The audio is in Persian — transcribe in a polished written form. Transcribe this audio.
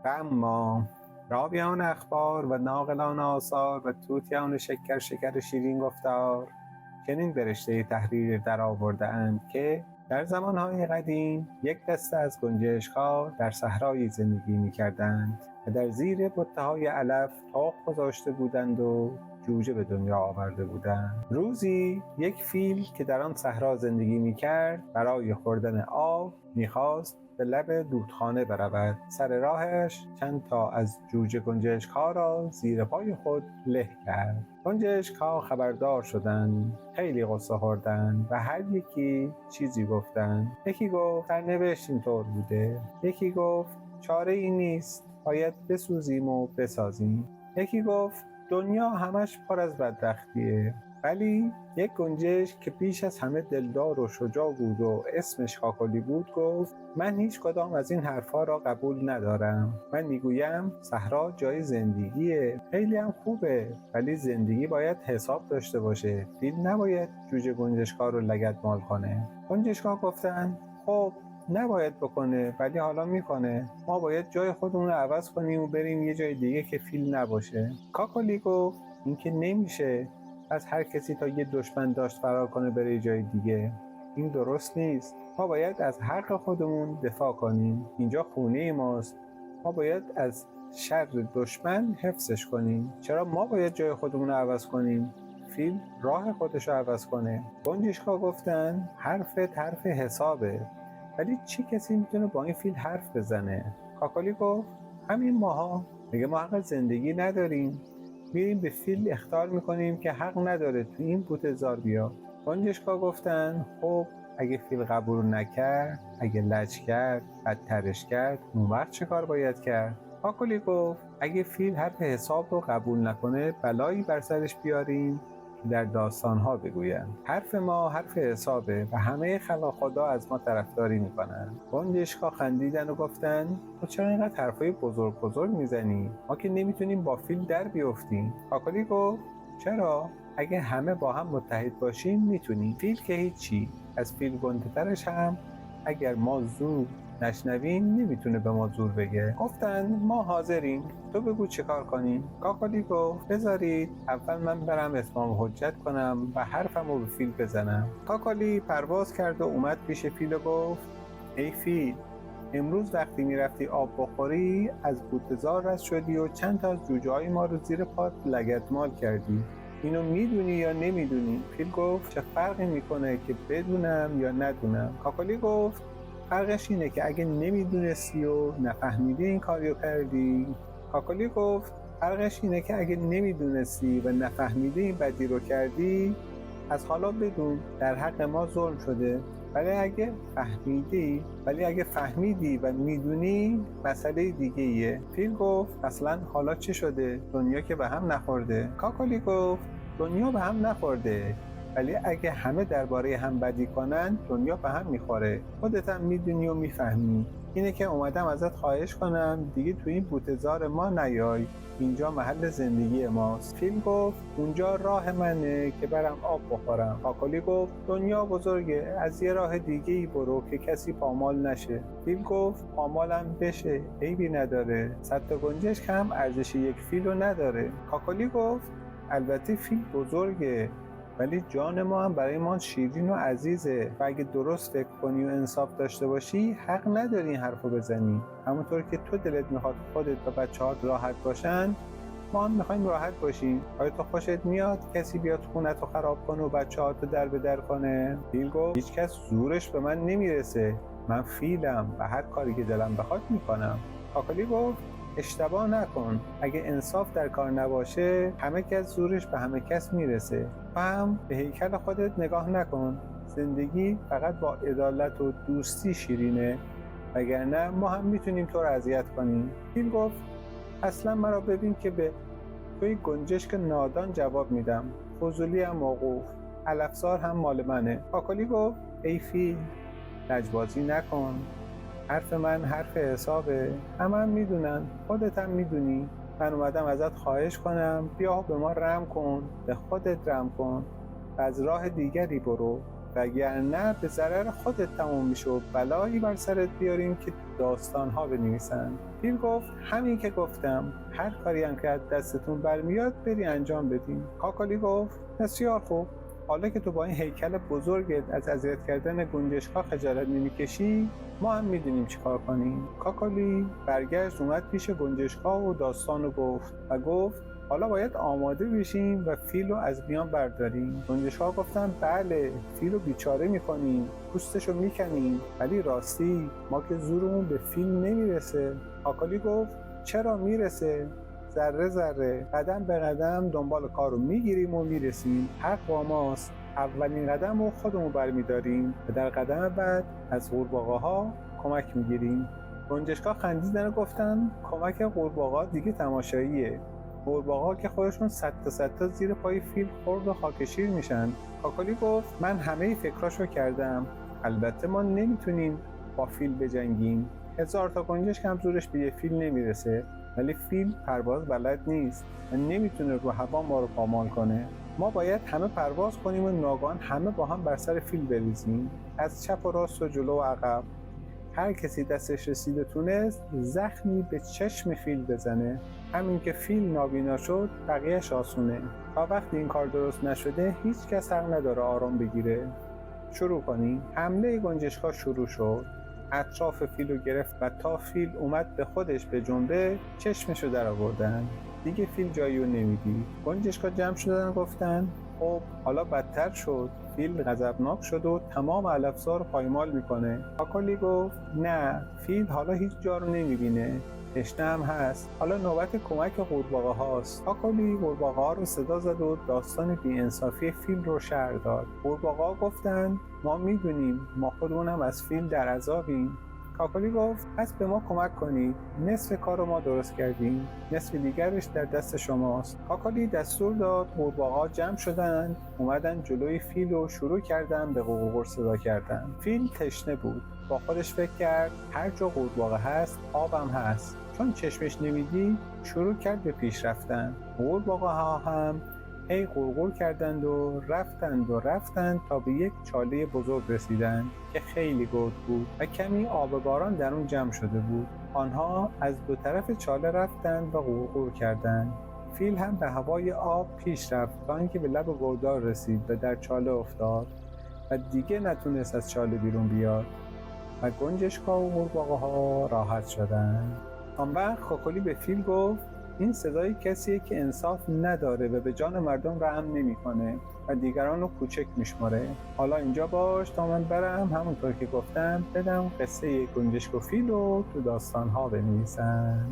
و اما راویان اخبار و ناقلان آثار و طوطیان شکر شکر شیرین گفتار چنین به رشته تحریر در آورده‌اند که در زمانهای قدیم یک دسته از گنجشک‌ها در صحرایی زندگی می‌کردند و در زیر بته‌های علف تاق گذاشته بودند و جوجه به دنیا آورده بودند. روزی یک فیل که در آن صحرا زندگی می‌کرد برای خوردن آب می‌خواست به لب رودخانه برود. سر راهش چند تا از جوجه گنجشک‌ها را زیر پای خود له کرد. گنجشک‌ها خبردار شدند، خیلی غصه خوردند و هر یکی چیزی گفتند. یکی گفت سرنوشت اینطور بوده، یکی گفت چاره ای نیست، باید بسوزیم و بسازیم، یکی گفت دنیا همش پر از بدبختیه. ولی یک گنجشک که بیش از همه دلدار و شجاع بود و اسمش کاکلی بود گفت من هیچ کدام از این حرفا را قبول ندارم. من میگویم صحرا جای زندگیه، خیلی هم خوبه، ولی زندگی باید حساب داشته باشه. فیل نباید جوجه گنجشکا رو لگدمال کنه. گنجشکا گفتن خب نباید بکنه ولی حالا میکنه. ما باید جای خودمون رو عوض کنیم و بریم یه جای دیگه که فیل نباشه. کاکلی گفت این که نمیشه، از هر کسی تا یه دشمن داشت فرار کنه بره جای دیگه. این درست نیست. ما باید از حق خودمون دفاع کنیم. اینجا خونه ماست. ما باید از شر دشمن حفظش کنیم. چرا ما باید جای خودمون رو عوض کنیم؟ فیل راه خودش رو عوض کنه. گنجشک‌ها گفتن حرفت حرف حسابه، ولی چی کسی میتونه با این فیل حرف بزنه؟ کاکلی گفت همین ماها. میگه ما حق زندگی نداریم، میریم به فیل اخطار میکنیم که حق نداره تو این بوته‌زار بیا. گنجشک‌ها گفتن خب اگه فیل قبول نکرد، اگه لج کرد، بدترش کرد، اون وقت چه کار باید کرد؟ کاکلی گفت اگه فیل حرف حساب رو قبول نکنه بلایی بر سرش بیاریم در داستان‌ها بگویند. حرف ما حرف حسابه و همه خلق خدا از ما طرفداری میکنن. گنجشک‌ها خندیدن و گفتن تو چرا اینقدر حرفای بزرگ بزرگ میزنی؟ ما که نمیتونیم با فیل در بیفتیم. کاکلی گفت چرا؟ اگه همه با هم متحد باشیم میتونیم. فیل که هیچی، از فیل گنده‌ترش هم اگر ما زور نشنویم نمیتونه به ما زور بگه. گفتن ما حاضریم، تو بگو چه کار کنیم. کاکلی گفت بذارید اول من برم اتمام حجت کنم و حرفم رو به فیل بزنم. کاکلی پرواز کرد و اومد پیش فیل و گفت ای فیل، امروز وقتی میرفتی آب بخوری از بوته‌زار رد شدی و چند تا از جوجه های ما رو زیر پات لگدمال کردی. اینو میدونی یا نمیدونی؟ فیل گفت چه فرقی میکنه که بدونم یا ندونم؟ کاکلی گفت فرقش اینه که اگه نمیدونستی و نفهمیدی این کاریو کردی. کاکلی گفت فرقش اینه که اگه نمیدونستی و نفهمیدی این بدی رو کردی، از حالا بدون در حق ما ظلم شده. ولی اگه فهمیدی و میدونی مسئله دیگه ایه. فیل گفت اصلا حالا چه شده؟ دنیا که به هم نخورده. کاکلی گفت دنیا به هم نخورده، ولی اگه همه درباره هم بدی کنن دنیا به هم میخوره. خودت هم میدونی و میفهمی. اینه که اومدم ازت خواهش کنم دیگه تو این بوته‌زار ما نیای، اینجا محل زندگی ماست. فیل گفت اونجا راه منه که برم آب بخورم. کاکلی گفت دنیا بزرگه، از یه راه دیگه ای برو که کسی پامال نشه. فیل گفت پامالم بشه، عیبی نداره، 100 تا گنجشک هم ارزش یک فیل رو نداره. کاکلی گفت البته فیل بزرگه، ولی جان ما هم برای ما شیرین و عزیزه و اگه درست فکر کنی و انصاف داشته باشی حق نداری این حرفو بزنی. همونطور که تو دلت میخواد خودت و بچه‌هات راحت باشن، ما هم میخوایم راحت باشیم. آیا تو خوشت میاد کسی بیاد خونتو خراب کنه و بچه‌هاتو در به در کنه؟ فیل گفت هیچکس زورش به من نمیرسه، من فیلم و هر کاری که دلم بخواد میکنم. کاکلی گفت اشتباه نکن، اگه انصاف در کار نباشه همه کس زورش به همه کس میرسه. تو هم به هیکل خودت نگاه نکن، زندگی فقط با عدالت و دوستی شیرینه، وگرنه ما هم میتونیم تو رو اذیت کنیم. فیل گفت اصلا مرا ببین که به توی گنجشک نادان جواب میدم، فضولی هم موقوف، علفزار هم مال منه. کاکلی گفت ای فیل، لجبازی نکن، حرف من حرف حسابه، همه هم میدونن، خودت هم میدونی. من اومدم ازت خواهش کنم بیا به ما رحم کن، به خودت رحم کن و از راه دیگری برو. وگرنه به ضرر خودت تموم میشه و بلایی بر سرت بیاریم که داستان‌ها بنویسن. فیل گفت همین که گفتم، هر کاری هم که از دستتون برمیاد بری انجام بدین. کاکالی گفت بسیار خوب، حالا که تو با این هیکل بزرگت از اذیت کردن گنجشک‌ها خجالت نمی‌کشی، ما هم میدونیم چی کار کنیم. کاکالی برگشت اومد پیش گنجشک‌ها و داستانو گفت حالا باید آماده بشیم و فیل رو از میان برداریم. گنجشک‌ها گفتن بله، فیل رو بیچاره میکنیم، پوستش رو میکنیم، ولی راستی ما که زورمون به فیل نمیرسه. کاکالی گفت چرا میرسه؟ ذره ذره، قدم به قدم دنبال کار رو میگیریم و میرسیم. حق با ماست. اولین قدم رو خودمون برمیداریم و در قدم بعد از قورباغه‌ها کمک میگیریم. گنجشک‌ها خندیدن و گفتن کمک قورباغه‌ها دیگه تماشاییه. قورباغه‌ها که خودشون صد تا زیر پای فیل خرد و خاکشیر میشن. کاکالی گفت من همه فکراشو کردم. البته ما نمیتونیم با فیل بجنگیم. 1000 تا گنجشک هم زورش به یه فیل نمیرسه. ولی فیل پرواز بلد نیست و نمیتونه رو هوا ما رو پامال کنه. ما باید همه پرواز کنیم و ناگهان همه با هم بر سر فیل بریزیم، از چپ و راست و جلو و عقب. هر کسی دستش رسید و تونست زخمی به چشم فیل بزنه. همین که فیل نابینا شد بقیهش آسونه. تا وقتی این کار درست نشده هیچ کس حق نداره آرام بگیره. شروع کنیم. حمله گنجشک‌ها شروع شد. اطراف فیل رو گرفت و تا فیل اومد به خودش به جنبه چشمشو در آوردن. دیگه فیل جایی رو نمیدید. گنجشک‌ها جمع شدن و گفتن خب حالا بدتر شد. فیل غضبناک شد و تمام علفزار رو پایمال میکنه. کاکالی گفت نه، فیل حالا هیچ جا رو نمیبینه، تشنه هم هست. حالا نوبت کمک قورباغه هاست. کاکالی قورباغه ها رو صدا زد و داستان بی‌انصافی فیل رو شرح داد. قورباغه ها گفتن ما میدونیم، ما خودمونم از فیل در عذابیم. کاکالی گفت پس به ما کمک کنید، نصف کار رو ما درست کردیم، نصف دیگرش در دست شماست. کاکالی دستور داد. قورباغه‌ها جمع شدند، اومدن جلوی فیل و شروع کردن به قوقور صدا کردن. فیل تشنه بود. با خودش فکر کرد هر جا قورباغه هست آبم هست. چون چشمش نمیدید شروع کرد به پیش رفتن. قورباغه‌ها هم هی غرغر کردند و رفتند تا به یک چاله بزرگ رسیدند که خیلی گود بود و کمی آبگاران در اون جمع شده بود. آنها از دو طرف چاله رفتند و غرغر کردند. فیل هم به هوای آب پیش رفت تا اینکه به لب گودال رسید و در چاله افتاد و دیگه نتونست از چاله بیرون بیاد و گنجشک‌ها و قورباغه‌ها راحت شدند. آن وقت کاکالی به فیل گفت این صدای کسیه که انصاف نداره و به جان مردم رحم نمیکنه و دیگران رو کوچک میشماره. حالا اینجا باش تا من برم همونطور که گفتم بدم قصه گنجشک و فیل رو تو داستان‌ها بنویسن.